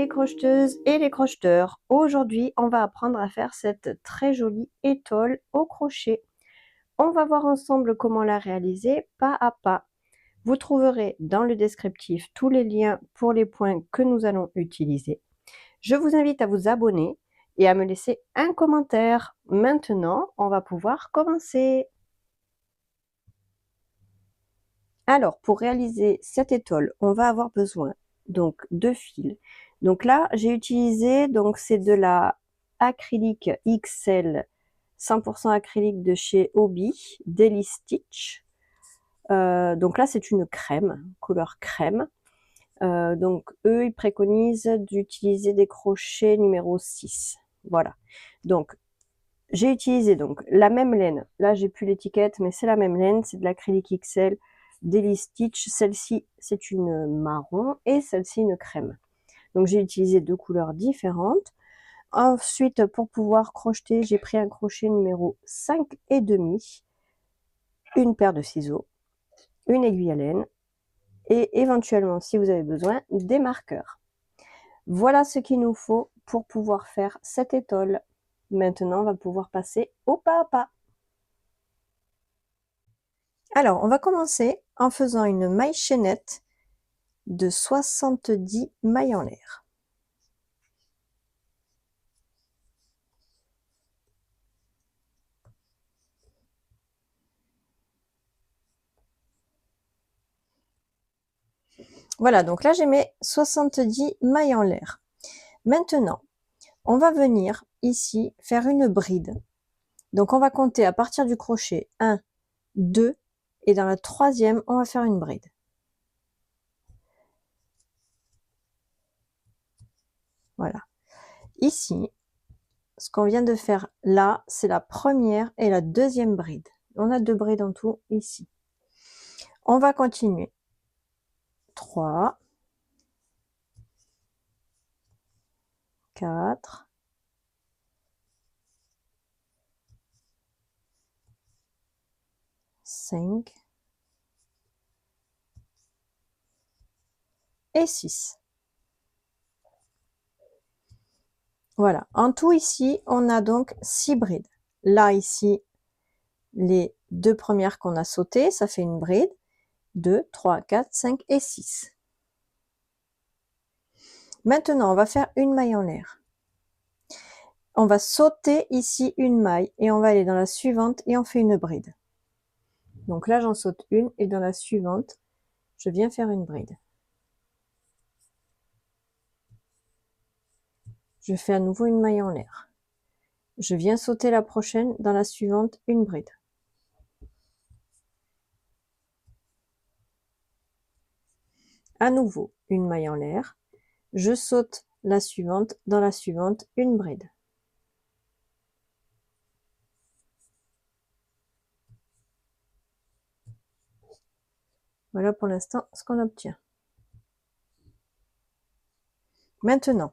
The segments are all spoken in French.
les crocheteuses et les crocheteurs. Aujourd'hui, on va apprendre à faire cette très jolie étole au crochet. On va voir ensemble comment la réaliser pas à pas. Vous trouverez dans le descriptif tous les liens pour les points que nous allons utiliser. Je vous invite à vous abonner et à me laisser un commentaire. Maintenant, on va pouvoir commencer. Alors, pour réaliser cette étole, on va avoir besoin donc de fils. Donc là, j'ai utilisé, donc c'est de la acrylique XL 100% acrylique de chez Hobbii, Daily Stitch. Donc là, c'est une crème, couleur crème. Donc eux, ils préconisent d'utiliser des crochets numéro 6. Voilà. Donc, j'ai utilisé donc la même laine. Là, j'ai plus l'étiquette, mais c'est la même laine. C'est de l'acrylique XL Daily Stitch. Celle-ci, c'est une marron et celle-ci, une crème. Donc, j'ai utilisé deux couleurs différentes. Ensuite, pour pouvoir crocheter, j'ai pris un crochet numéro 5,5, une paire de ciseaux, une aiguille à laine et éventuellement, si vous avez besoin, des marqueurs. Voilà ce qu'il nous faut pour pouvoir faire cette étole. Maintenant, on va pouvoir passer au pas à pas. Alors, on va commencer en faisant une maille chaînette de 70 mailles en l'air. Voilà, donc là j'ai mes 70 mailles en l'air. Maintenant, on va venir ici faire une bride. Donc on va compter à partir du crochet 1, 2 et dans la troisième, on va faire une bride. Voilà. Ici, ce qu'on vient de faire là, c'est la première et la deuxième bride. On a deux brides en tout ici. On va continuer. 3, 4, 5 et 6. Voilà, en tout ici, on a donc 6 brides. Là, ici, les deux premières qu'on a sautées, ça fait une bride. 2, 3, 4, 5 et 6. Maintenant, on va faire une maille en l'air. On va sauter ici une maille et on va aller dans la suivante et on fait une bride. Donc là, j'en saute une et dans la suivante, je viens faire une bride. Je fais à nouveau une maille en l'air. Je viens sauter la prochaine, dans la suivante, une bride. À nouveau, une maille en l'air. Je saute la suivante, dans la suivante, une bride. Voilà pour l'instant ce qu'on obtient. Maintenant,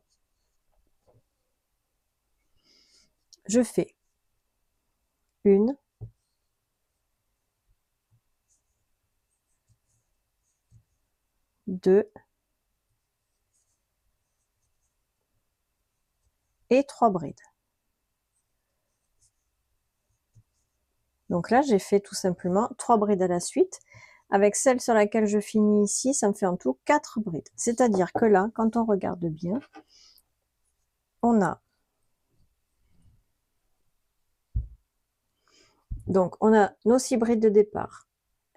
je fais une, deux et trois brides. Donc là, j'ai fait tout simplement 3 brides à la suite. Avec celle sur laquelle je finis ici, ça me fait en tout 4 brides. C'est-à-dire que là, quand on regarde bien, on a donc on a nos 6 brides de départ.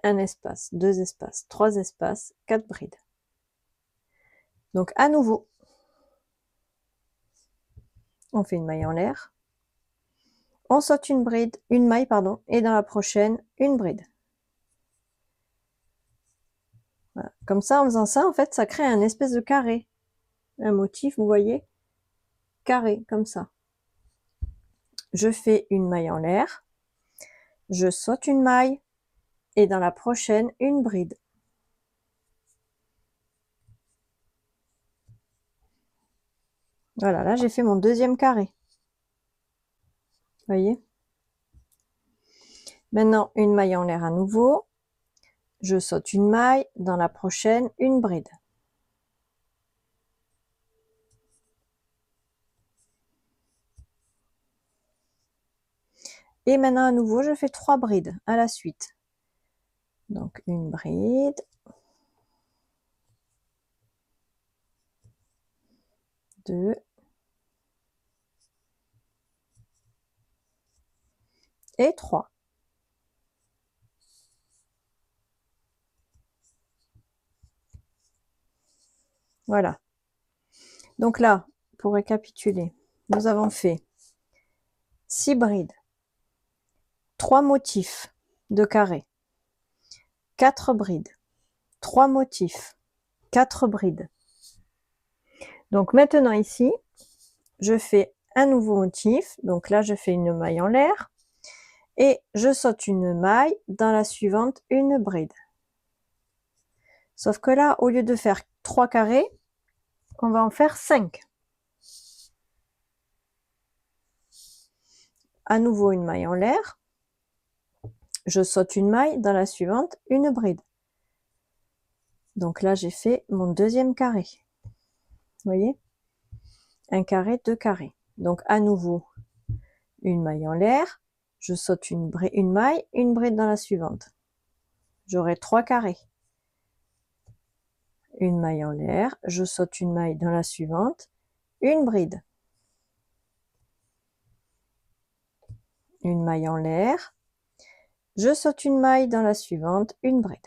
Un espace, deux espaces, trois espaces, 4 brides. Donc à nouveau, on fait une maille en l'air. On saute une bride, une maille, pardon, et dans la prochaine, une bride. Voilà. Comme ça, en faisant ça, en fait, ça crée un espèce de carré. Un motif, vous voyez, carré, comme ça. Je fais une maille en l'air. Je saute une maille et dans la prochaine, une bride. Voilà, là, j'ai fait mon deuxième carré. Voyez? Maintenant, une maille en l'air à nouveau. Je saute une maille, dans la prochaine, une bride. Et maintenant à nouveau, je fais 3 brides à la suite. Donc une bride, 2 et 3. Voilà. Donc là, pour récapituler, nous avons fait 6 brides, 3 motifs de carré, 4 brides, 3 motifs, 4 brides. Donc maintenant ici, je fais un nouveau motif. Donc là, je fais une maille en l'air et je saute une maille dans la suivante, une bride. Sauf que là, au lieu de faire 3 carrés, on va en faire 5. À nouveau une maille en l'air, je saute une maille dans la suivante, une bride. Donc là, j'ai fait mon deuxième carré. Vous voyez? Un carré, 2 carrés. Donc à nouveau, une maille en l'air, je saute une maille, une bride dans la suivante. J'aurai 3 carrés. Une maille en l'air, je saute une maille dans la suivante, une bride. Une maille en l'air, je saute une maille dans la suivante, une bride.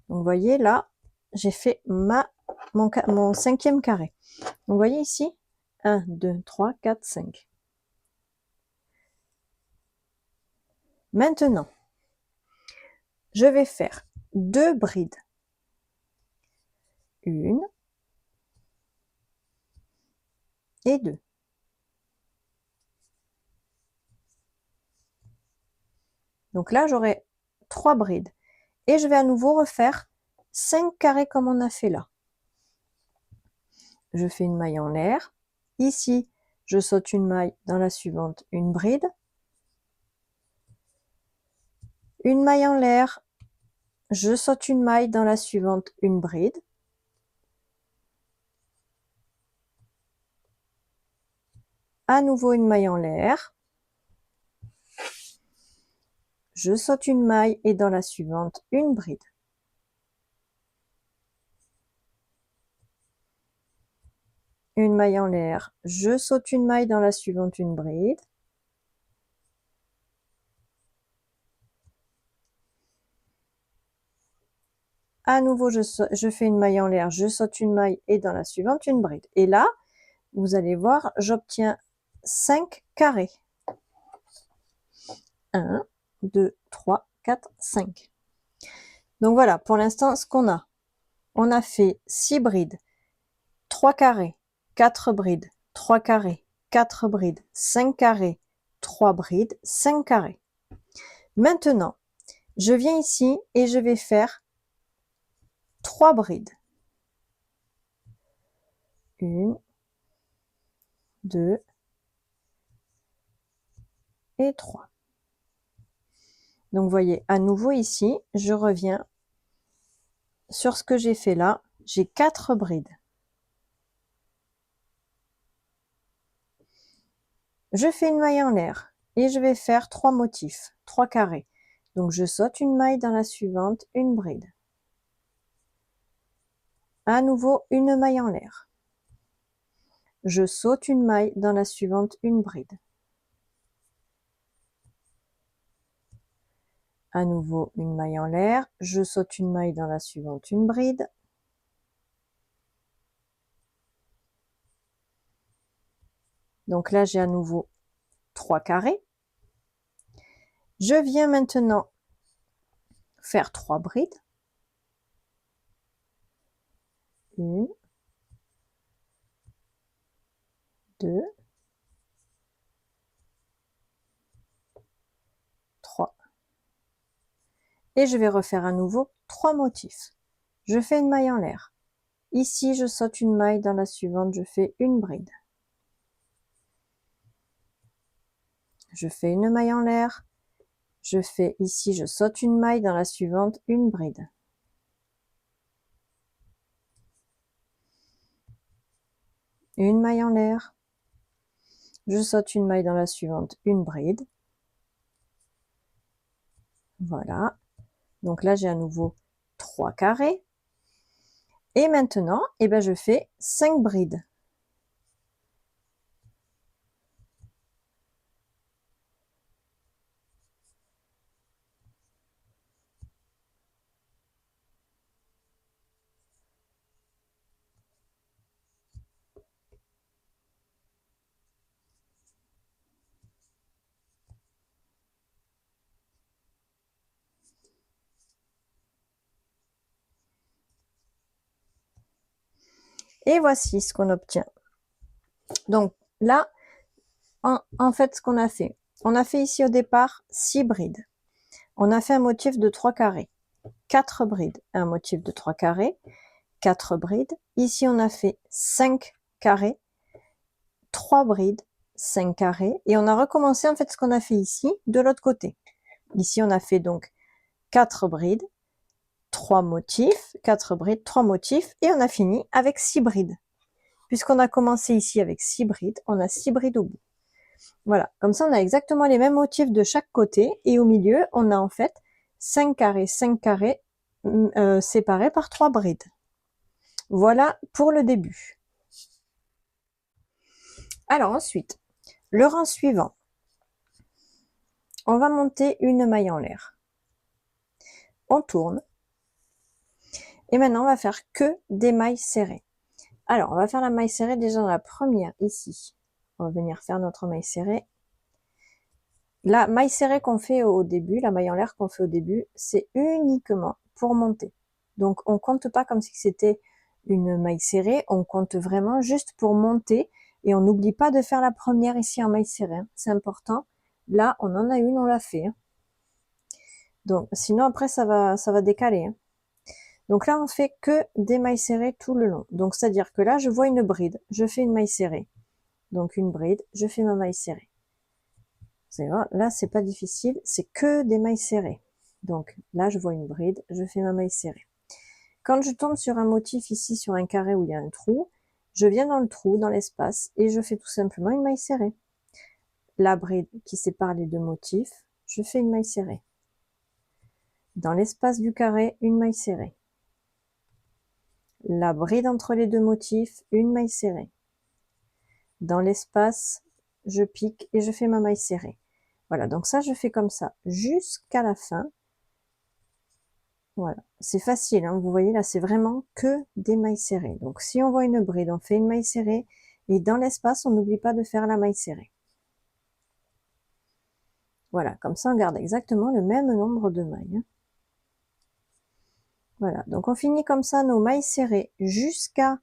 Donc vous voyez là, j'ai fait mon cinquième carré. Donc vous voyez ici, 1, 2, 3, 4, 5. Maintenant, je vais faire 2 brides. Une et 2. Donc là, j'aurai 3 brides. Et je vais à nouveau refaire 5 carrés comme on a fait là. Je fais une maille en l'air. Ici, je saute une maille dans la suivante, une bride. Une maille en l'air, je saute une maille dans la suivante, une bride. À nouveau une maille en l'air. Je saute une maille et dans la suivante, une bride. Une maille en l'air, je saute une maille dans la suivante, une bride. À nouveau, je fais une maille en l'air, je saute une maille et dans la suivante, une bride. Et là, vous allez voir, j'obtiens 5 carrés. 1, 2, 3, 4, 5. Donc voilà, pour l'instant, ce qu'on a. On a fait 6 brides, 3 carrés, 4 brides, 3 carrés, 4 brides, 5 carrés, 3 brides, 5 carrés. Maintenant, je viens ici et je vais faire 3 brides. 1, 2 et 3. Donc, vous voyez, à nouveau ici, je reviens sur ce que j'ai fait là. J'ai 4 brides. Je fais une maille en l'air et je vais faire 3 motifs, 3 carrés. Donc, je saute une maille dans la suivante, une bride. À nouveau, une maille en l'air. Je saute une maille dans la suivante, une bride. À nouveau, une maille en l'air. Je saute une maille dans la suivante, une bride. Donc là, j'ai à nouveau 3 carrés. Je viens maintenant faire 3 brides. 1, 2, 3. Et je vais refaire à nouveau 3 motifs. Je fais une maille en l'air. Ici, je saute une maille, dans la suivante, je fais une bride. Je fais une maille en l'air. Je fais ici, je saute une maille, dans la suivante, une bride. Une maille en l'air. je saute une maille dans la suivante, une bride. Voilà. Donc là, j'ai à nouveau 3 carrés. Et maintenant, eh ben, je fais 5 brides. Et voici ce qu'on obtient. Donc là, en fait, ce qu'on a fait, on a fait ici au départ 6 brides. On a fait un motif de 3 carrés, 4 brides, un motif de 3 carrés, 4 brides. Ici, on a fait 5 carrés, 3 brides, 5 carrés. Et on a recommencé en fait ce qu'on a fait ici de l'autre côté. Ici, on a fait donc 4 brides, 3 motifs, 4 brides, 3 motifs. Et on a fini avec 6 brides. Puisqu'on a commencé ici avec 6 brides, on a 6 brides au bout. Voilà, comme ça on a exactement les mêmes motifs de chaque côté et au milieu on a en fait 5 carrés séparés par 3 brides. Voilà pour le début. Alors ensuite, le rang suivant, on va monter une maille en l'air. On tourne et maintenant on va faire que des mailles serrées. Alors on va faire la maille serrée déjà dans la première ici. On va venir faire notre maille serrée. La maille serrée qu'on fait au début, la maille en l'air qu'on fait au début, c'est uniquement pour monter. Donc on compte pas comme si c'était une maille serrée, on compte vraiment juste pour monter et on n'oublie pas de faire la première ici en maille serrée. C'est important. Là, on en a une, on l'a fait. Donc sinon après ça va décaler. Donc là, on fait que des mailles serrées tout le long. Donc c'est-à-dire que là, je vois une bride, je fais une maille serrée. Donc une bride, je fais ma maille serrée. Là, c'est pas difficile, c'est que des mailles serrées. Donc là, je vois une bride, je fais ma maille serrée. Quand je tombe sur un motif ici, sur un carré où il y a un trou, je viens dans le trou, dans l'espace, et je fais tout simplement une maille serrée. La bride qui sépare les deux motifs, je fais une maille serrée. Dans l'espace du carré, une maille serrée. La bride entre les deux motifs, une maille serrée. Dans l'espace, je pique et je fais ma maille serrée. Voilà, donc ça, je fais comme ça jusqu'à la fin. Voilà, c'est facile, hein, vous voyez là, c'est vraiment que des mailles serrées. Donc si on voit une bride, on fait une maille serrée et dans l'espace, on n'oublie pas de faire la maille serrée. Voilà, comme ça, on garde exactement le même nombre de mailles. Voilà, donc on finit comme ça nos mailles serrées jusqu'au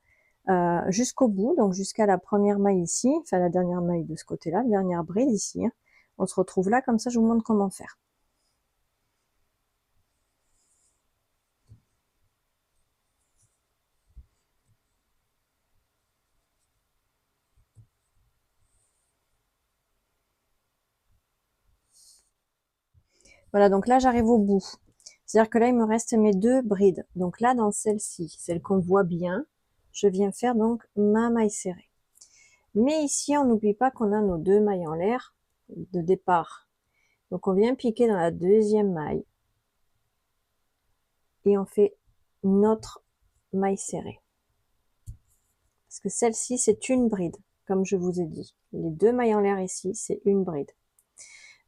bout, donc jusqu'à la première maille ici, enfin la dernière maille de ce côté-là, la dernière bride ici. On se retrouve là, comme ça je vous montre comment faire. Voilà, donc là j'arrive au bout. C'est-à-dire que là il me reste mes 2 brides. Donc là dans celle-ci, celle qu'on voit bien, je viens faire donc ma maille serrée. Mais ici on n'oublie pas qu'on a nos 2 mailles en l'air de départ. Donc on vient piquer dans la deuxième maille et on fait notre maille serrée. Parce que celle-ci c'est une bride, comme je vous ai dit. Les 2 mailles en l'air ici, c'est une bride.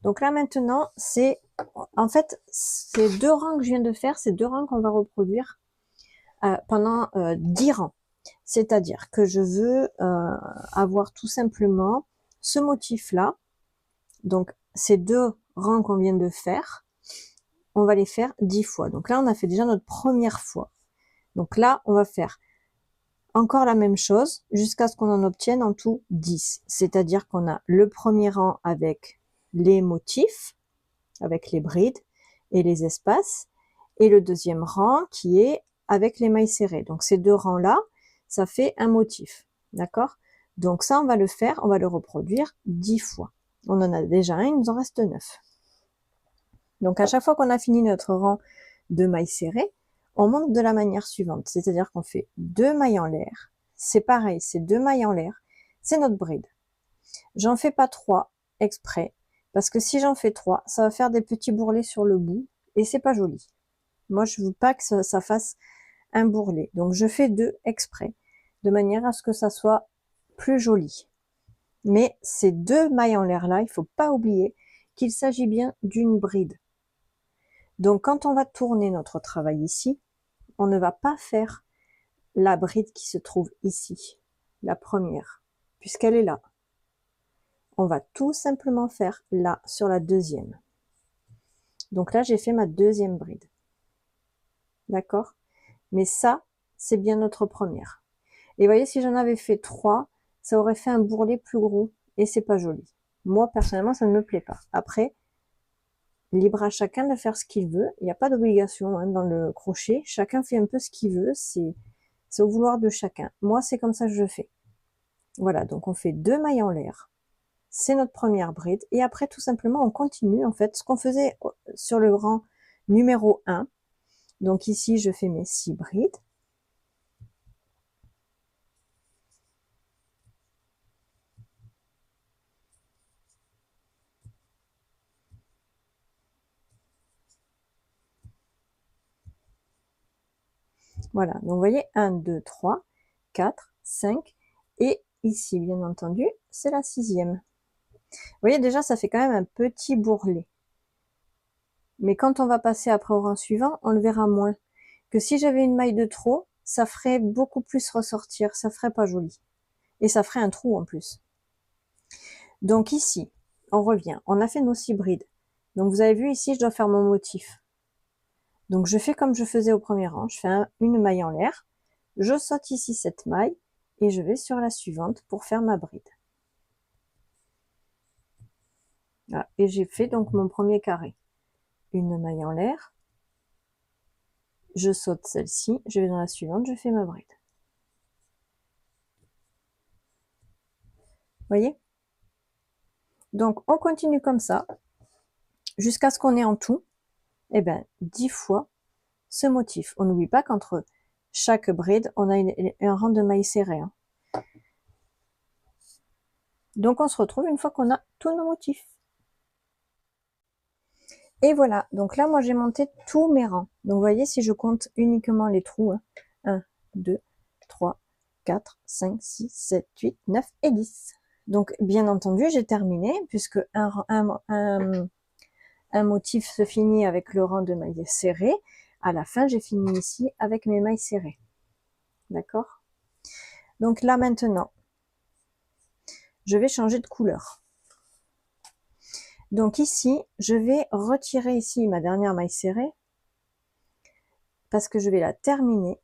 Donc là maintenant, c'est en fait ces 2 rangs que je viens de faire, c'est 2 rangs qu'on va reproduire pendant 10 rangs. C'est-à-dire que je veux avoir tout simplement ce motif-là. Donc ces 2 rangs qu'on vient de faire, on va les faire 10 fois. Donc là, on a fait déjà notre première fois. Donc là, on va faire encore la même chose jusqu'à ce qu'on en obtienne en tout 10. C'est-à-dire qu'on a le premier rang avec les motifs, avec les brides et les espaces, et le deuxième rang qui est avec les mailles serrées. Donc ces 2 rangs-là, ça fait un motif. D'accord? Donc ça, on va le faire, on va le reproduire 10 fois. On en a déjà un, il nous en reste 9. Donc à chaque fois qu'on a fini notre rang de mailles serrées, on monte de la manière suivante. C'est-à-dire qu'on fait 2 mailles en l'air. C'est pareil, c'est 2 mailles en l'air. C'est notre bride. J'en fais pas 3 exprès, parce que si j'en fais 3, ça va faire des petits bourrelets sur le bout, et c'est pas joli. Moi, je veux pas que ça fasse un bourrelet. Donc, je fais 2 exprès, de manière à ce que ça soit plus joli. Mais ces 2 mailles en l'air là, il faut pas oublier qu'il s'agit bien d'une bride. Donc, quand on va tourner notre travail ici, on ne va pas faire la bride qui se trouve ici, la première, puisqu'elle est là. On va tout simplement faire là, sur la deuxième. Donc là, j'ai fait ma deuxième bride. D'accord? Mais ça, c'est bien notre première. Et vous voyez, si j'en avais fait 3, ça aurait fait un bourrelet plus gros, et c'est pas joli. Moi, personnellement, ça ne me plaît pas. Après, libre à chacun de faire ce qu'il veut. Il n'y a pas d'obligation hein, dans le crochet. Chacun fait un peu ce qu'il veut. C'est au vouloir de chacun. Moi, c'est comme ça que je fais. Voilà, donc on fait 2 mailles en l'air. C'est notre première bride. Et après, tout simplement, on continue en fait ce qu'on faisait sur le rang numéro 1. Donc ici, je fais mes 6 brides. Voilà, donc vous voyez, 1, 2, 3, 4, 5, et ici, bien entendu, c'est la 6e. Vous voyez, déjà, ça fait quand même un petit bourrelet. Mais quand on va passer après au rang suivant, on le verra moins. Que si j'avais une maille de trop, ça ferait beaucoup plus ressortir, ça ferait pas joli. Et ça ferait un trou en plus. Donc ici, on revient, on a fait nos 6 brides. Donc vous avez vu ici, je dois faire mon motif. Donc je fais comme je faisais au premier rang, je fais une maille en l'air, je saute ici cette maille et je vais sur la suivante pour faire ma bride. Voilà. Et j'ai fait donc mon premier carré. Une maille en l'air, je saute celle-ci, je vais dans la suivante, je fais ma bride. Voyez? Donc on continue comme ça jusqu'à ce qu'on ait en tout 10 fois ce motif. On n'oublie pas qu'entre chaque bride, on a un rang de mailles serrées. Hein. Donc on se retrouve une fois qu'on a tous nos motifs. Et voilà, donc là moi j'ai monté tous mes rangs. Donc vous voyez, si je compte uniquement les trous, hein, 1, 2, 3, 4, 5, 6, 7, 8, 9 et 10. Donc bien entendu j'ai terminé, puisque un motif se finit avec le rang de mailles serrées. À la fin j'ai fini ici avec mes mailles serrées. D'accord? Donc là maintenant, je vais changer de couleur. Donc ici, je vais retirer ici ma dernière maille serrée parce que je vais la terminer.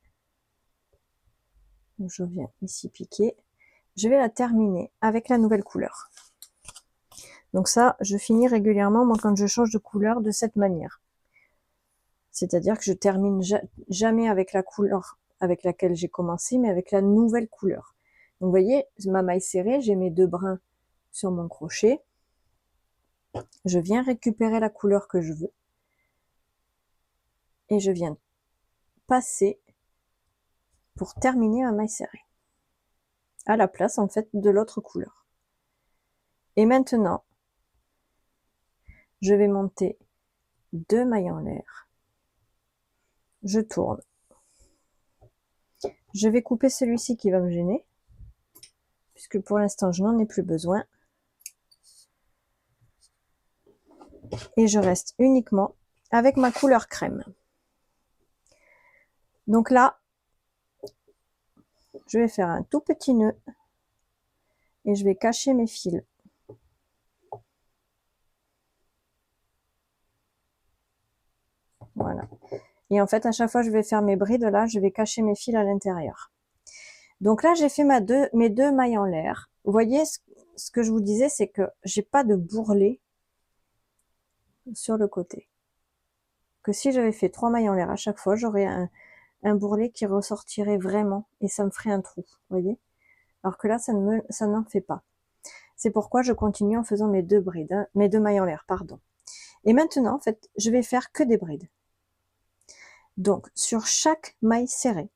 Donc je viens ici piquer. Je vais la terminer avec la nouvelle couleur. Donc ça, je finis régulièrement moi quand je change de couleur de cette manière. C'est-à-dire que je termine jamais avec la couleur avec laquelle j'ai commencé, mais avec la nouvelle couleur. Donc vous voyez, ma maille serrée, j'ai mes 2 brins sur mon crochet. Je viens récupérer la couleur que je veux. Et je viens passer pour terminer ma maille serrée. À la place, en fait, de l'autre couleur. Et maintenant, je vais monter 2 mailles en l'air. Je tourne. Je vais couper celui-ci qui va me gêner, puisque pour l'instant, je n'en ai plus besoin. Et je reste uniquement avec ma couleur crème. Donc là, je vais faire un tout petit nœud et je vais cacher mes fils. Voilà. Et en fait, à chaque fois que je vais faire mes brides, là, je vais cacher mes fils à l'intérieur. Donc là, j'ai fait mes 2 mailles en l'air. Vous voyez, ce que je vous disais, c'est que j'ai pas de bourrelet sur le côté. Que si j'avais fait 3 mailles en l'air à chaque fois, j'aurais un bourrelet qui ressortirait vraiment et ça me ferait un trou, vous voyez. Alors que là, ça n'en fait pas. C'est pourquoi je continue en faisant mes 2 brides, hein, mes 2 mailles en l'air, pardon. Et maintenant, en fait, je vais faire que des brides. Donc, sur chaque maille serrée,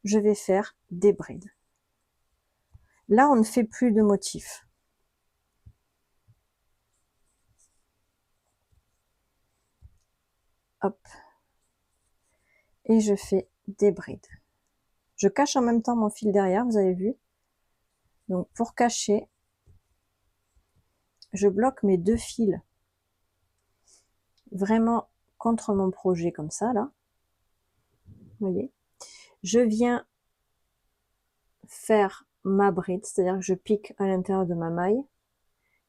je vais faire des brides. Là, on ne fait plus de motifs. Hop. Et je fais des brides. Je cache en même temps mon fil derrière, vous avez vu. Donc, pour cacher, je bloque mes 2 fils vraiment contre mon projet comme ça, là. Vous voyez. Je viens faire ma bride, c'est-à-dire que je pique à l'intérieur de ma maille.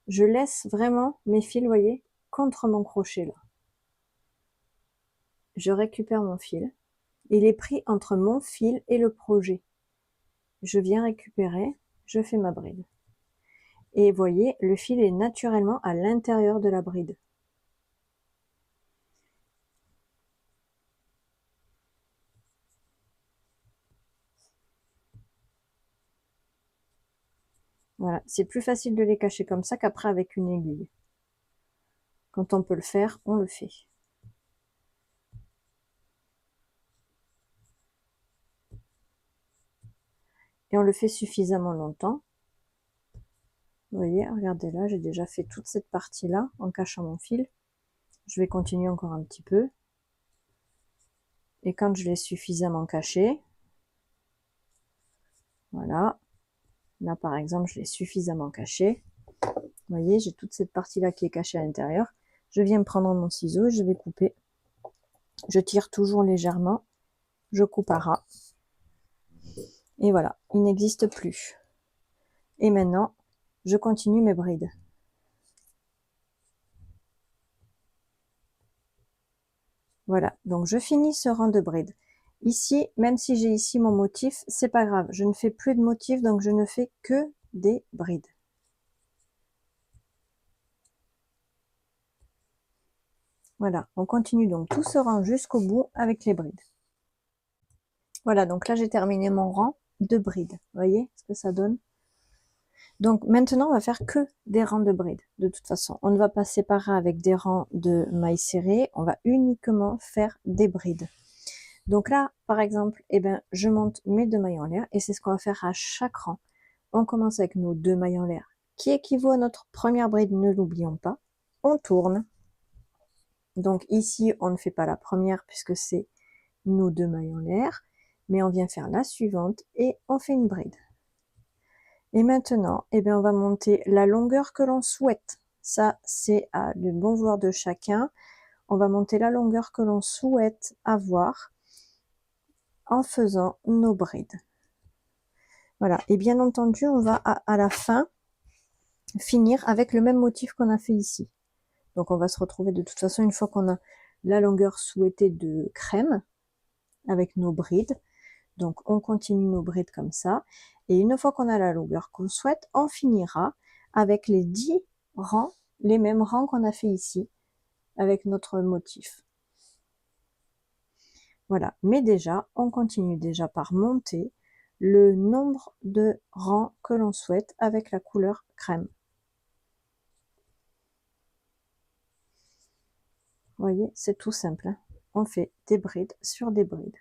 Je laisse vraiment mes fils, vous voyez, contre mon crochet là. Je récupère mon fil. Il est pris entre mon fil et le projet. Je viens récupérer, je fais ma bride. Et vous voyez, le fil est naturellement à l'intérieur de la bride. Voilà, c'est plus facile de les cacher comme ça qu'après avec une aiguille. Quand on peut le faire, on le fait. Et on le fait suffisamment longtemps. Vous voyez, regardez là, j'ai déjà fait toute cette partie-là en cachant mon fil. Je vais continuer encore un petit peu. Et quand je l'ai suffisamment caché, voilà, là par exemple, je l'ai suffisamment caché. Vous voyez, j'ai toute cette partie-là qui est cachée à l'intérieur. Je viens prendre mon ciseau et je vais couper. Je tire toujours légèrement, je coupe à ras. Et voilà, il n'existe plus. Et maintenant, je continue mes brides. Voilà, donc je finis ce rang de brides. Ici, même si j'ai ici mon motif, c'est pas grave. Je ne fais plus de motif, donc je ne fais que des brides. Voilà, on continue donc tout ce rang jusqu'au bout avec les brides. Voilà, donc là j'ai terminé mon rang de brides. Vous voyez ce que ça donne? Donc maintenant on va faire que des rangs de brides. De toute façon, on ne va pas séparer avec des rangs de mailles serrées, on va uniquement faire des brides. Donc là, par exemple, eh ben, je monte mes 2 mailles en l'air et c'est ce qu'on va faire à chaque rang. On commence avec nos 2 mailles en l'air qui équivaut à notre première bride, ne l'oublions pas. On tourne. Donc ici, on ne fait pas la première puisque c'est nos 2 mailles en l'air, mais on vient faire la suivante et on fait une bride. Et maintenant, eh bien, on va monter la longueur que l'on souhaite. Ça, c'est à le bon vouloir de chacun. On va monter la longueur que l'on souhaite avoir en faisant nos brides. Voilà, et bien entendu, on va à la fin finir avec le même motif qu'on a fait ici. Donc on va se retrouver de toute façon une fois qu'on a la longueur souhaitée de crème avec nos brides. Donc on continue nos brides comme ça. Et une fois qu'on a la longueur qu'on souhaite, on finira avec les 10 rangs, les mêmes rangs qu'on a fait ici avec notre motif. Voilà, mais déjà, on continue déjà par monter le nombre de rangs que l'on souhaite avec la couleur crème. Vous voyez, c'est tout simple, hein. On fait des brides sur des brides.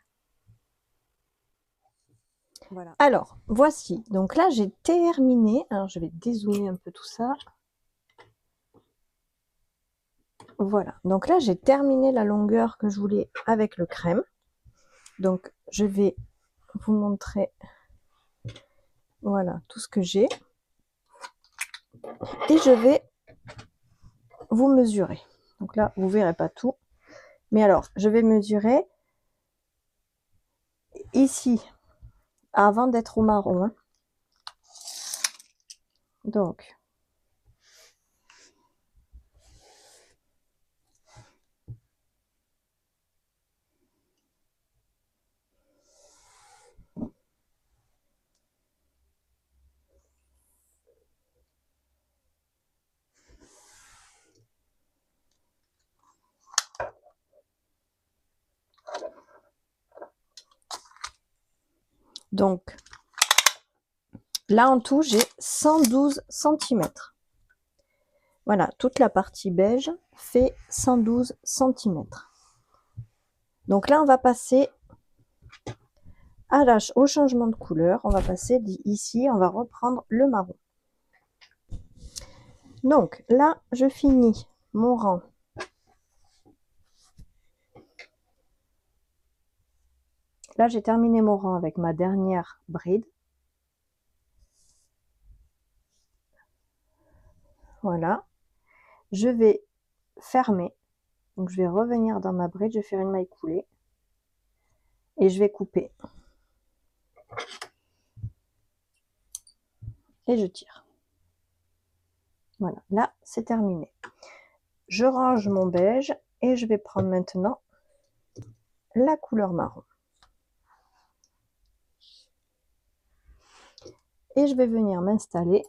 Voilà. Alors, voici. Donc là, j'ai terminé. Alors, je vais dézoomer un peu tout ça. Voilà. Donc là, j'ai terminé la longueur que je voulais avec le crème. Donc, je vais vous montrer, voilà, tout ce que j'ai. Et je vais vous mesurer. Donc là, vous verrez pas tout. Mais alors, je vais mesurer ici, avant d'être au marron, hein. Donc, là en tout, j'ai 112 cm. Voilà, toute la partie beige fait 112 cm. Donc là, on va passer au changement de couleur, on va passer ici, on va reprendre le marron. Donc là, je finis mon rang. Là, j'ai terminé mon rang avec ma dernière bride. Voilà. Je vais fermer. Donc, je vais revenir dans ma bride, je vais faire une maille coulée. Et je vais couper. Et je tire. Voilà, là, c'est terminé. Je range mon beige et je vais prendre maintenant la couleur marron. Et je vais venir m'installer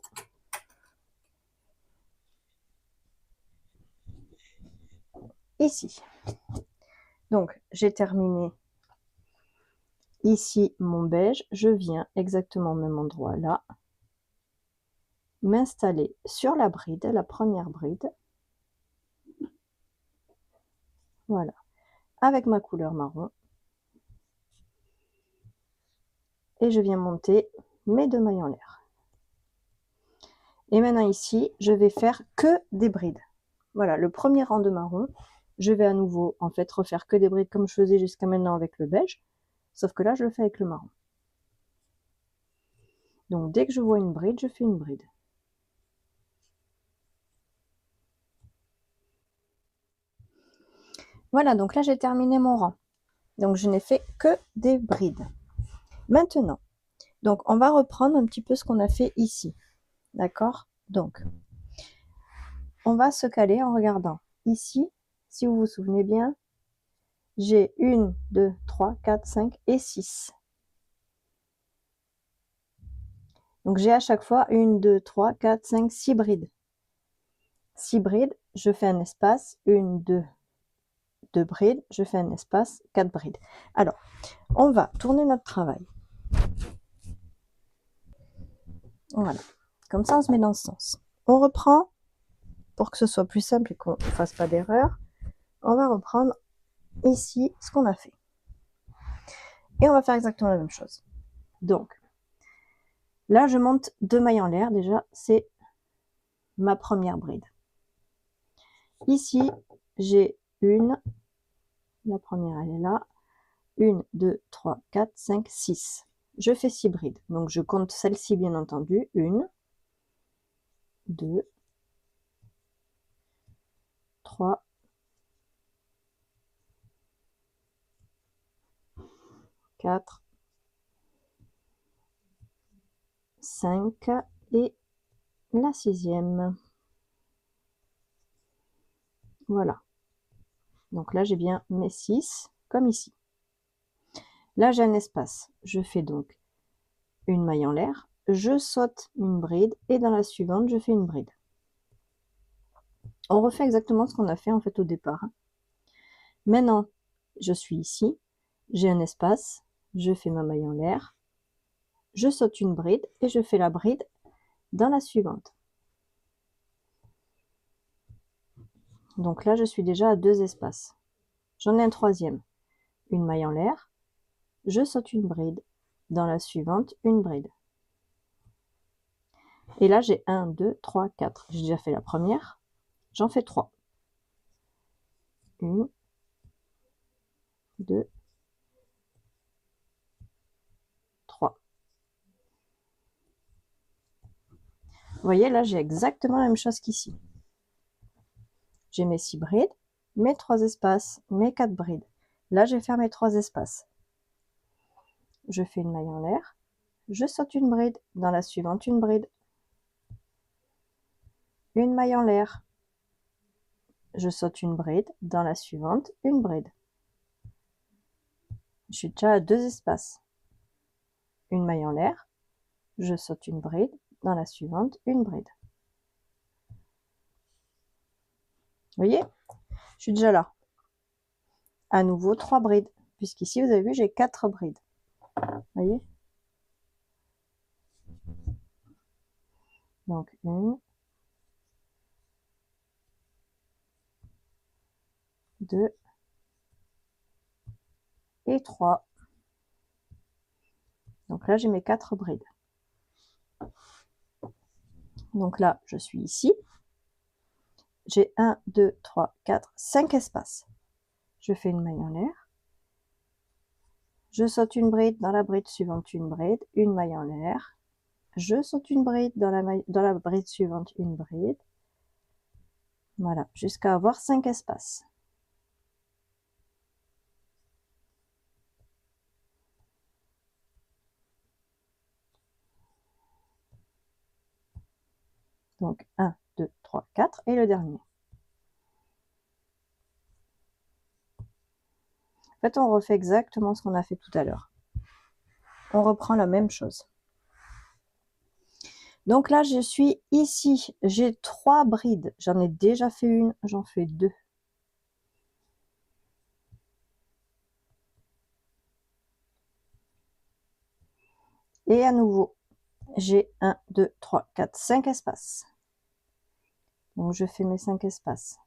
ici. Donc, j'ai terminé ici mon beige. Je viens exactement au même endroit là, m'installer sur la bride, la première bride. Voilà, avec ma couleur marron. Et je viens monter mes 2 mailles en l'air. Et maintenant ici, je vais faire que des brides. Voilà, le premier rang de marron, je vais à nouveau en fait refaire que des brides comme je faisais jusqu'à maintenant avec le beige, sauf que là je le fais avec le marron. Donc dès que je vois une bride, je fais une bride. Voilà, donc là j'ai terminé mon rang. Donc je n'ai fait que des brides. Maintenant, donc on va reprendre un petit peu ce qu'on a fait ici. D'accord? Donc, on va se caler en regardant ici, si vous vous souvenez bien, j'ai 1, 2, 3, 4, 5 et 6. Donc j'ai à chaque fois 1, 2, 3, 4, 5, 6 brides. 6 brides, je fais un espace, 1, 2 brides, je fais un espace, 4 brides. Alors, on va tourner notre travail. Voilà, comme ça on se met dans ce sens. On reprend, pour que ce soit plus simple et qu'on ne fasse pas d'erreur, on va reprendre ici ce qu'on a fait. Et on va faire exactement la même chose. Donc, là je monte 2 mailles en l'air, déjà c'est ma première bride. Ici, j'ai une, la première elle est là, 1, 2, 3, 4, 5, 6. Je fais 6 brides. Donc je compte celle-ci bien entendu. 1, 2, 3, 4, 5 et la 6e. Voilà. Donc là j'ai bien mes 6 comme ici. Là j'ai un espace. Je fais donc une maille en l'air. Je saute une bride et dans la suivante je fais une bride. On refait exactement ce qu'on a fait en fait au départ. Maintenant, je suis ici, j'ai un espace, je fais ma maille en l'air, je saute une bride et je fais la bride dans la suivante. Donc là, je suis déjà à 2 espaces. J'en ai un troisième. Une maille en l'air, je saute une bride, dans la suivante, une bride. Et là, j'ai 1, 2, 3, 4. J'ai déjà fait la première, j'en fais 3. 1, 2, 3. Vous voyez, là, j'ai exactement la même chose qu'ici. J'ai mes 6 brides, mes 3 espaces, mes 4 brides. Là, je vais faire mes 3 espaces. Je fais une maille en l'air, je saute une bride, dans la suivante, une bride. Une maille en l'air, je saute une bride, dans la suivante, une bride. Je suis déjà à 2 espaces. Une maille en l'air, je saute une bride, dans la suivante, une bride. Vous voyez? Je suis déjà là. À nouveau, 3 brides, puisqu'ici, vous avez vu, j'ai 4 brides. Vous voyez? Donc, 1, 2 et 3. Donc là, j'ai mes 4 brides. Donc là, je suis ici. J'ai 1, 2, 3, 4, 5 espaces. Je fais une maille en l'air. Je saute une bride, dans la bride suivante une bride, une maille en l'air. Je saute une bride, dans la bride suivante une bride. Voilà, jusqu'à avoir 5 espaces. Donc 1, 2, 3, 4 et le dernier. En fait, on refait exactement ce qu'on a fait tout à l'heure. On reprend la même chose. Donc là, je suis ici. J'ai 3 brides. J'en ai déjà fait une, j'en fais 2. Et à nouveau, j'ai 1, 2, 3, 4, 5 espaces. Donc je fais mes 5 espaces.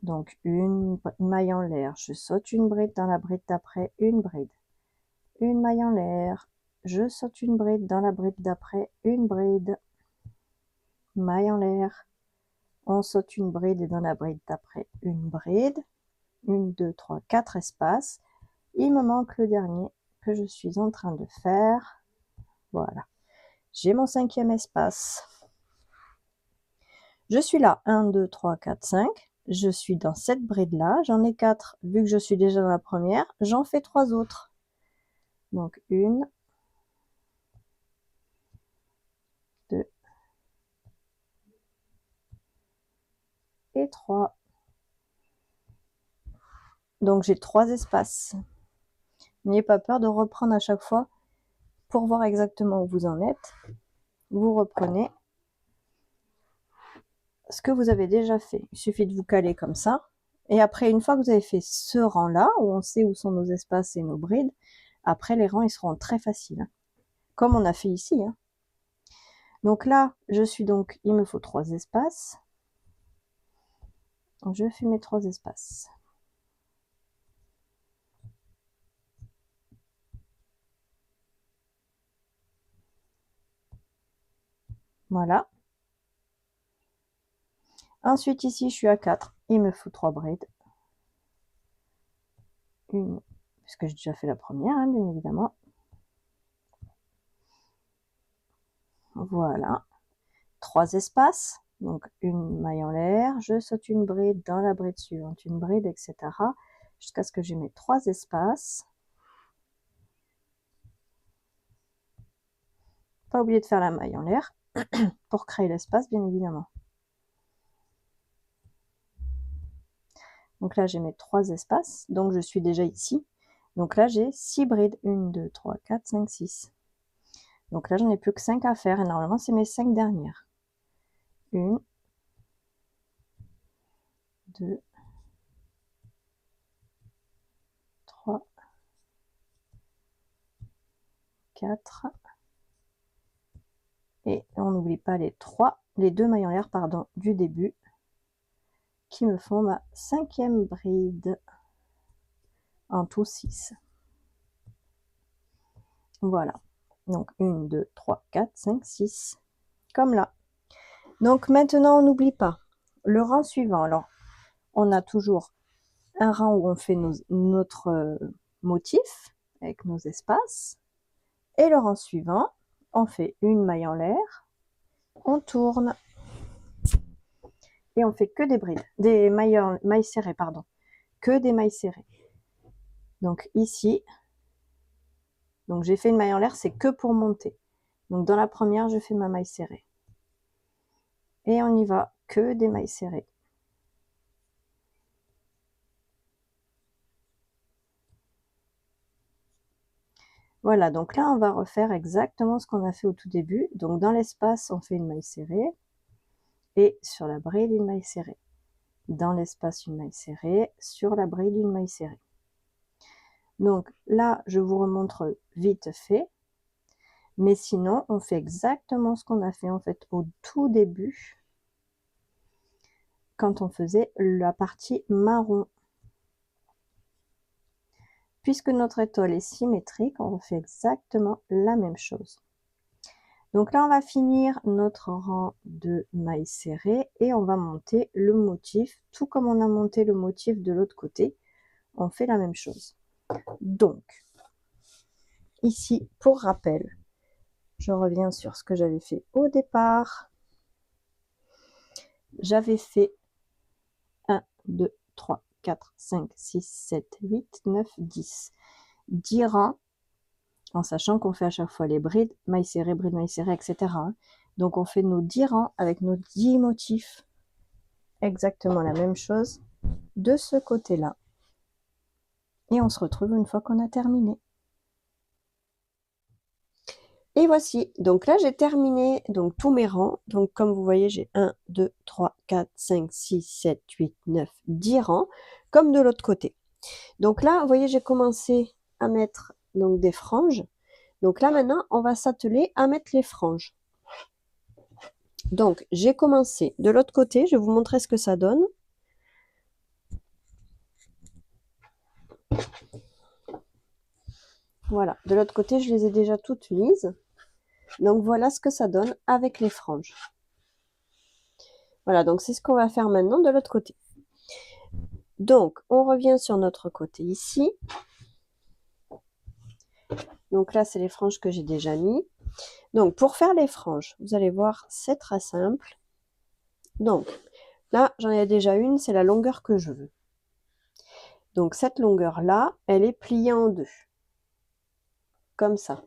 Donc une maille en l'air, je saute une bride, dans la bride d'après une bride. Une maille en l'air, je saute une bride, dans la bride d'après une bride. Maille en l'air, on saute une bride et dans la bride d'après une bride. 1, 2, 3, 4 espaces. Il me manque le dernier que je suis en train de faire. Voilà, j'ai mon 5e espace. Je suis là, 1, 2, 3, 4, 5. Je suis dans cette bride là, j'en ai 4. Vu que je suis déjà dans la première, j'en fais 3 autres. Donc 1, 2 et 3. Donc j'ai 3 espaces. N'ayez pas peur de reprendre à chaque fois pour voir exactement où vous en êtes. Vous reprenez ce que vous avez déjà fait. Il suffit de vous caler comme ça. Et après, une fois que vous avez fait ce rang-là, où on sait où sont nos espaces et nos brides, après les rangs, ils seront très faciles. Hein. Comme on a fait ici. Hein. Donc là, il me faut 3 espaces. Donc je fais mes 3 espaces. Voilà. Ensuite, ici, je suis à 4. Il me faut 3 brides. Une, puisque j'ai déjà fait la première, hein, bien évidemment. Voilà. 3 espaces. Donc, une maille en l'air. Je saute une bride, dans la bride suivante, une bride, etc. Jusqu'à ce que j'ai mes 3 espaces. Pas oublier de faire la maille en l'air pour créer l'espace, bien évidemment. Donc là, j'ai mes 3 espaces. Donc, je suis déjà ici. Donc là, j'ai 6 brides. 1, 2, 3, 4, 5, 6. Donc là, j'en ai plus que 5 à faire. Et normalement, c'est mes 5 dernières. 1, 2, 3, 4. Et on n'oublie pas les 2 mailles en l'air, pardon, du début, qui me font ma 5e bride. En tout 6. Voilà. Donc 1, 2, 3, 4, 5, 6. Comme là. Donc maintenant, on n'oublie pas le rang suivant. Alors, on a toujours un rang où on fait notre motif avec nos espaces. Et le rang suivant, on fait une maille en l'air, on tourne. Et on fait que des brides, des mailles serrées, pardon. Que des mailles serrées. Donc ici, donc j'ai fait une maille en l'air, c'est que pour monter. Donc dans la première, je fais ma maille serrée. Et on y va, que des mailles serrées. Voilà, donc là, on va refaire exactement ce qu'on a fait au tout début. Donc dans l'espace, on fait une maille serrée. Et sur la bride, une maille serrée. Dans l'espace, une maille serrée. Sur la bride, une maille serrée. Donc là, je vous remontre vite fait. Mais sinon, on fait exactement ce qu'on a fait en fait au tout début. Quand on faisait la partie marron. puisque notre étole est symétrique, on fait exactement la même chose. Donc là, on va finir notre rang de mailles serrées et on va monter le motif, tout comme on a monté le motif de l'autre côté, on fait la même chose. Donc, ici, pour rappel, je reviens sur ce que j'avais fait au départ. J'avais fait 1, 2, 3, 4, 5, 6, 7, 8, 9, 10. 10 rangs, en sachant qu'on fait à chaque fois les brides, mailles serrées, etc. Donc on fait nos 10 rangs avec nos 10 motifs. Exactement la même chose de ce côté-là. Et on se retrouve une fois qu'on a terminé. Et voici, donc là j'ai terminé donc tous mes rangs. Donc comme vous voyez, j'ai 1, 2, 3, 4, 5, 6, 7, 8, 9, 10 rangs, comme de l'autre côté. Donc là, vous voyez, j'ai commencé à mettre donc des franges. Donc là maintenant, on va s'atteler à mettre les franges. Donc j'ai commencé de l'autre côté, je vais vous montrer ce que ça donne. Voilà, de l'autre côté, je les ai déjà toutes mises. Donc voilà ce que ça donne avec les franges. Voilà, donc c'est ce qu'on va faire maintenant de l'autre côté. Donc on revient sur notre côté ici. Donc là, c'est les franges que j'ai déjà mis. Donc pour faire les franges, vous allez voir, c'est très simple. Donc là, j'en ai déjà une, c'est la longueur que je veux. Donc cette longueur-là, elle est pliée en deux. Comme ça.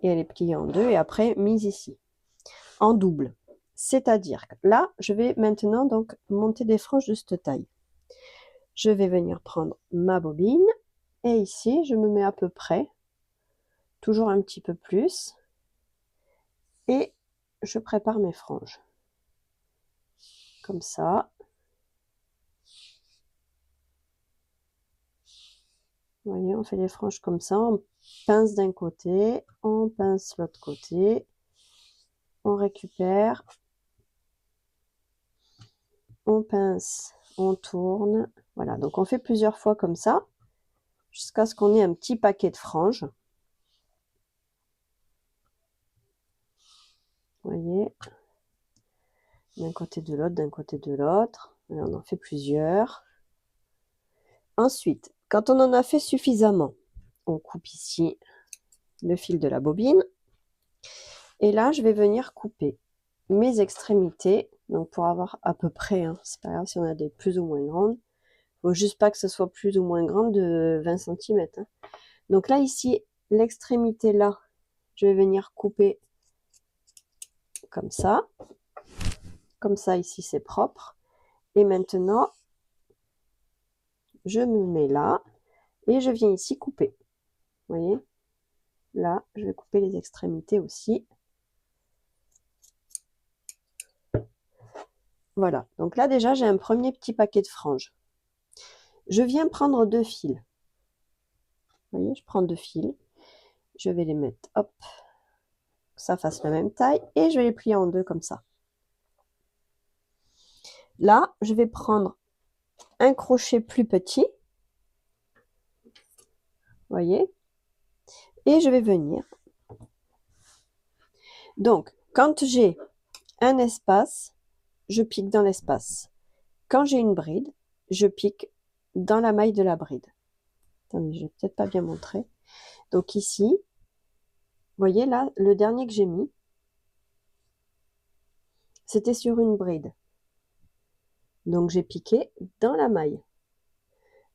Et elle est pliée en deux et après mise ici. En double. C'est-à-dire que là, je vais maintenant donc monter des franges de cette taille. Je vais venir prendre ma bobine et ici, je me mets à peu près, toujours un petit peu plus, et je prépare mes franges. Comme ça. Vous voyez, on fait les franges comme ça, on pince d'un côté, on pince l'autre côté, on récupère, on pince, on tourne. Voilà, donc on fait plusieurs fois comme ça, jusqu'à ce qu'on ait un petit paquet de franges. Vous voyez, d'un côté de l'autre, d'un côté de l'autre. On en fait plusieurs. Ensuite, quand on en a fait suffisamment, on coupe ici le fil de la bobine. Et là, je vais venir couper mes extrémités. Donc pour avoir à peu près, hein, c'est pas grave si on a des plus ou moins grandes. Il ne faut juste pas que ce soit plus ou moins grand de 20 cm. Hein. Donc là, ici, l'extrémité là, je vais venir couper comme ça. Comme ça, ici, c'est propre. Et maintenant, je me mets là et je viens ici couper. Vous voyez? Là, je vais couper les extrémités aussi. Voilà. Donc là, déjà, j'ai un premier petit paquet de franges. Je viens prendre 2 fils. Vous voyez, je prends 2 fils. Je vais les mettre, hop, que ça fasse la même taille. Et je vais les plier en deux comme ça. Là, je vais prendre un crochet plus petit. Vous voyez? Et je vais venir. Donc, quand j'ai un espace, je pique dans l'espace. Quand j'ai une bride, je pique dans la maille de la bride. Attendez, je vais peut-être pas bien montrer. Donc ici, vous voyez là, le dernier que j'ai mis, c'était sur une bride. Donc j'ai piqué dans la maille.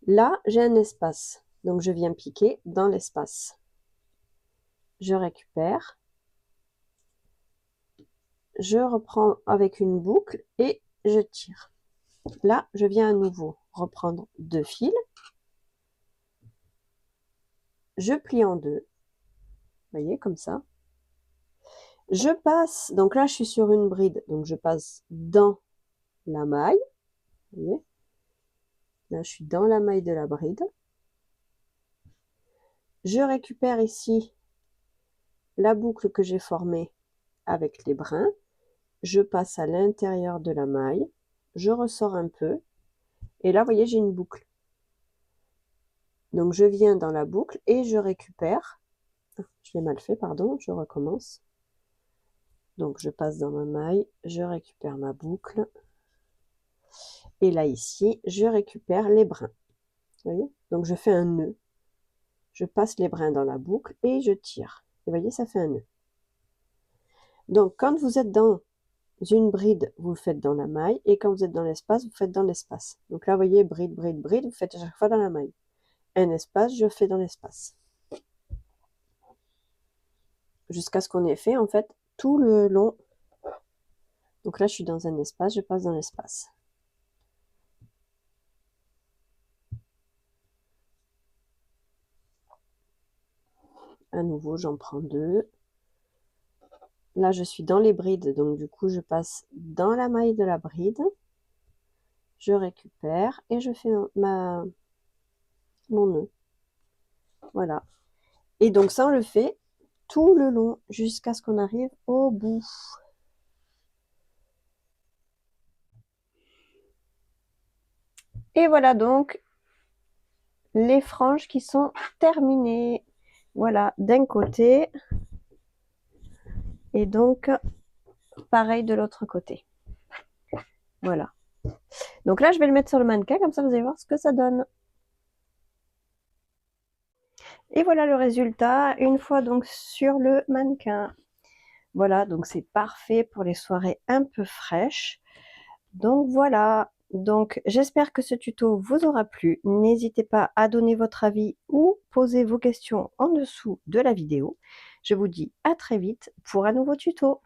Là, j'ai un espace. Donc je viens piquer dans l'espace. Je récupère. Je reprends avec une boucle et je tire. Là, je viens à nouveau reprendre 2 fils. Je plie en deux. Vous voyez, comme ça. Je passe, donc là, je suis sur une bride. Donc je passe dans la maille. Vous voyez? Là, je suis dans la maille de la bride. Je récupère ici la boucle que j'ai formée avec les brins. Je passe à l'intérieur de la maille. Je ressors un peu. Et là, vous voyez, j'ai une boucle. Donc je viens dans la boucle et je récupère. Je l'ai mal fait, pardon, je recommence. Donc je passe dans ma maille, je récupère ma boucle. Et là ici, je récupère les brins. Vous voyez? Donc je fais un nœud. Je passe les brins dans la boucle et je tire. Vous voyez, ça fait un nœud. Donc quand vous êtes dans une bride, vous le faites dans la maille. Et quand vous êtes dans l'espace, vous faites dans l'espace. Donc là, vous voyez, bride, bride, bride, vous faites à chaque fois dans la maille. Un espace, je fais dans l'espace. Jusqu'à ce qu'on ait fait, en fait, tout le long. Donc là, je suis dans un espace, je passe dans l'espace. À nouveau, j'en prends deux. Là, je suis dans les brides, donc du coup, je passe dans la maille de la bride. Je récupère et je fais mon nœud. Voilà. Et donc ça, on le fait tout le long jusqu'à ce qu'on arrive au bout. Et voilà donc les franges qui sont terminées. Voilà, d'un côté. Et donc, pareil de l'autre côté. Voilà. Donc là, je vais le mettre sur le mannequin, comme ça vous allez voir ce que ça donne. Et voilà le résultat, une fois donc sur le mannequin. Voilà, donc c'est parfait pour les soirées un peu fraîches. Donc voilà, donc j'espère que ce tuto vous aura plu. N'hésitez pas à donner votre avis ou poser vos questions en dessous de la vidéo. Je vous dis à très vite pour un nouveau tuto.